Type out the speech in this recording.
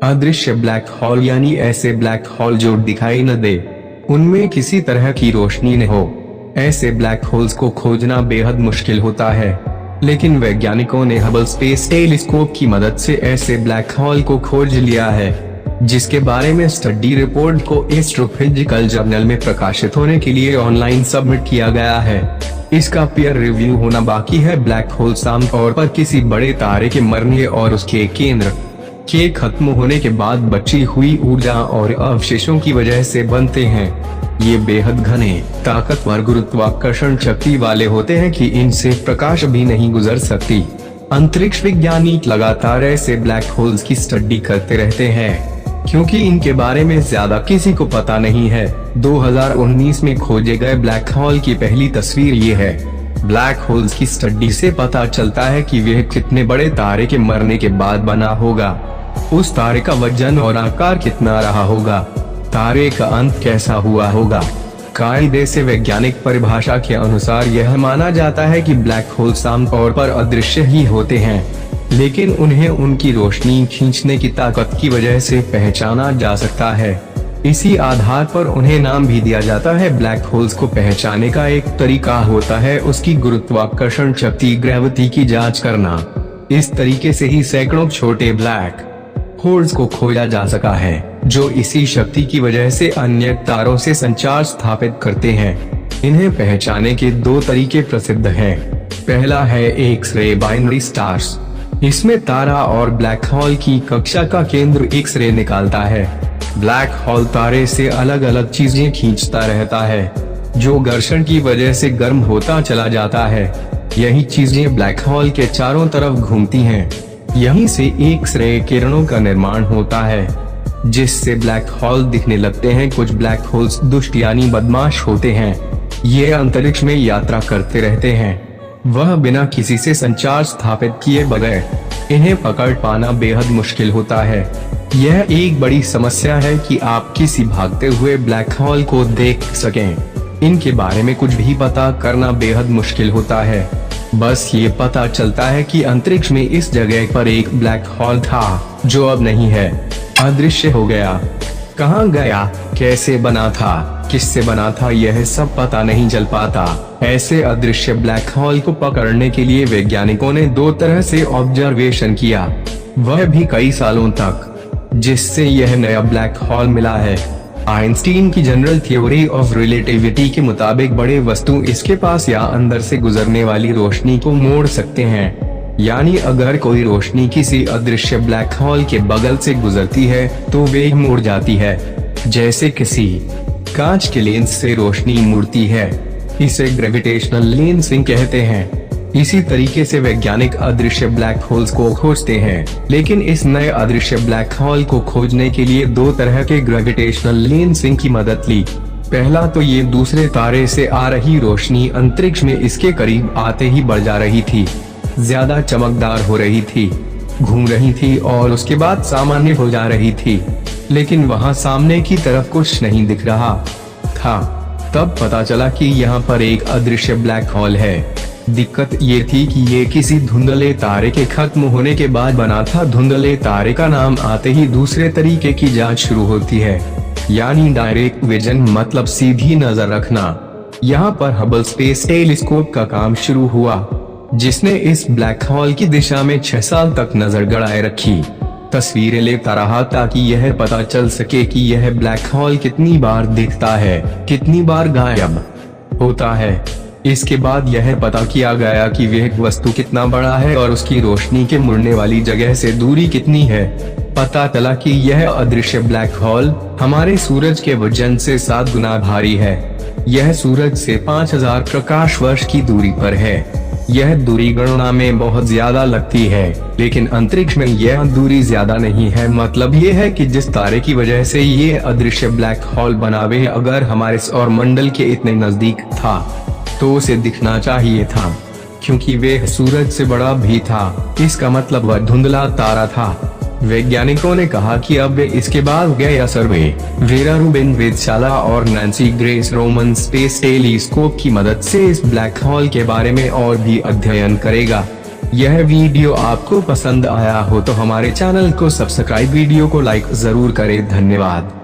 अदृश्य black hole यानी ऐसे ब्लैक होल जो दिखाई न दे, उनमें किसी तरह की रोशनी न हो। ऐसे ब्लैक होल्स को खोजना बेहद मुश्किल होता है, लेकिन वैज्ञानिकों ने हबल स्पेस टेलीस्कोप की मदद से ऐसे ब्लैक होल को खोज लिया है, जिसके बारे में स्टडी रिपोर्ट को एस्ट्रोफिजिकल जर्नल में प्रकाशित होने के लिए ऑनलाइन सबमिट किया गया है। इसका पीयर रिव्यू होना बाकी है। ब्लैक होल्स आमतौर पर किसी बड़े तारे के मरने और उसके केंद्र के खत्म होने के बाद बची हुई ऊर्जा और अवशेषों की वजह से बनते हैं। ये बेहद घने, ताकतवर गुरुत्वाकर्षण शक्ति वाले होते हैं कि इनसे प्रकाश भी नहीं गुजर सकती। अंतरिक्ष वैज्ञानिक लगातार ऐसे ब्लैक होल्स की स्टडी करते रहते हैं, क्योंकि इनके बारे में ज्यादा किसी को पता नहीं है। 2019 में खोजे गए ब्लैक होल की पहली तस्वीर ये है। ब्लैक होल्स की स्टडी से पता चलता है कि वह कितने बड़े तारे के मरने के बाद बना होगा, उस तारे का वजन और आकार कितना रहा होगा, तारे का अंत कैसा हुआ होगा। कायदे से वैज्ञानिक परिभाषा के अनुसार यह माना जाता है कि ब्लैक होल्स आमतौर पर अदृश्य ही होते हैं, लेकिन उन्हें उनकी रोशनी खींचने की ताकत की वजह से पहचाना जा सकता है। इसी आधार पर उन्हें नाम भी दिया जाता है। ब्लैक होल्स को पहचानने का एक तरीका होता है उसकी गुरुत्वाकर्षण शक्ति, ग्रेविटी की जांच करना। इस तरीके से ही सैकड़ों छोटे ब्लैक होल्स को खोजा जा सका है, जो इसी शक्ति की वजह से अन्य तारों से संचार स्थापित करते हैं। इन्हें पहचानने के दो तरीके प्रसिद्ध हैं। पहला है एक्स-रे बाइनरी स्टार्स। इसमें तारा और ब्लैक होल की कक्षा का केंद्र एक्स-रे निकालता है। ब्लैक होल तारे से अलग अलग चीजें खींचता रहता है, जो घर्षण की वजह से गर्म होता चला जाता है। यही चीजें ब्लैक होल के चारों तरफ घूमती हैं। यहीं से एक्स-रे किरणों का निर्माण होता है, जिससे ब्लैक होल दिखने लगते हैं। कुछ ब्लैक होल्स दुष्ट यानी बदमाश होते हैं। ये अंतरिक्ष में यात्रा करते रहते हैं, वह बिना किसी से संचार स्थापित किए बगैर। इन्हें पकड़ पाना बेहद मुश्किल होता है। यह एक बड़ी समस्या है कि आप किसी भागते हुए ब्लैक होल को देख सकें। इनके बारे में कुछ भी पता करना बेहद मुश्किल होता है। बस ये पता चलता है कि अंतरिक्ष में इस जगह पर एक ब्लैक होल था, जो अब नहीं है, अदृश्य हो गया। कहाँ गया, कैसे बना था, किससे बना था, यह सब पता नहीं चल पाता। ऐसे अदृश्य ब्लैक होल को पकड़ने के लिए वैज्ञानिकों ने दो तरह से ऑब्जर्वेशन किया, वह भी कई सालों तक, जिससे यह नया ब्लैक होल मिला है। आइंस्टीन की जनरल थ्योरी ऑफ रिलेटिविटी के मुताबिक बड़े वस्तु इसके पास या अंदर से गुजरने वाली रोशनी को मोड़ सकते हैं। यानी अगर कोई रोशनी किसी अदृश्य ब्लैक होल के बगल से गुजरती है तो वे मुड़ जाती है, जैसे किसी कांच के लेंस से रोशनी मुड़ती है। इसे ग्रेविटेशनल लेंसिंग कहते हैं। इसी तरीके से वैज्ञानिक अदृश्य ब्लैक होल्स को खोजते हैं, लेकिन इस नए अदृश्य ब्लैक होल को खोजने के लिए दो तरह के ग्रेविटेशनल लेंसिंग की मदद ली। पहला तो ये दूसरे तारे से आ रही रोशनी अंतरिक्ष में इसके करीब आते ही बढ़ जा रही थी, ज्यादा चमकदार हो रही थी, घूम रही थी और उसके बाद सामान्य हो जा रही थी, लेकिन वहां सामने की तरफ कुछ नहीं दिख रहा था। तब पता चला कि यहाँ पर एक अदृश्य ब्लैक होल है। दिक्कत ये थी कि ये किसी धुंधले तारे के खत्म होने के बाद बना था। धुंधले तारे का नाम आते ही दूसरे तरीके की जांच शुरू होती है, यानी डायरेक्ट विजन, मतलब सीधी नजर रखना। यहाँ पर हबल स्पेस टेलीस्कोप का काम शुरू हुआ, जिसने इस ब्लैक होल की दिशा में 6 साल तक नजर गड़ाए रखी, तस्वीरें लेता रहा ताकि यह पता चल सके कि यह ब्लैक होल कितनी बार दिखता है, कितनी बार गायब होता है। इसके बाद यह पता किया गया कि वह वस्तु कितना बड़ा है और उसकी रोशनी के मुड़ने वाली जगह से दूरी कितनी है। पता चला कि यह अदृश्य ब्लैक होल हमारे सूरज के वजन से 7 गुना भारी है। यह सूरज से 5000 प्रकाश वर्ष की दूरी पर है। यह दूरी गणना में बहुत ज्यादा लगती है, लेकिन अंतरिक्ष में यह दूरी ज्यादा नहीं है। मतलब ये है कि जिस तारे की वजह से ये अदृश्य ब्लैक होल बना, वे अगर हमारे सौर मंडल के इतने नजदीक था तो उसे दिखना चाहिए था, क्योंकि वह सूरज से बड़ा भी था। इसका मतलब वह धुंधला तारा था। वैज्ञानिकों ने कहा कि अब वे इसके बाद गया सर्वे, वेरा रूबिन वेधशाला और Nancy grace Roman space telescope की मदद से इस ब्लैक होल के बारे में और भी अध्ययन करेगा। यह वीडियो आपको पसंद आया हो तो हमारे चैनल को सब्सक्राइब, वीडियो को लाइक जरूर करें। धन्यवाद।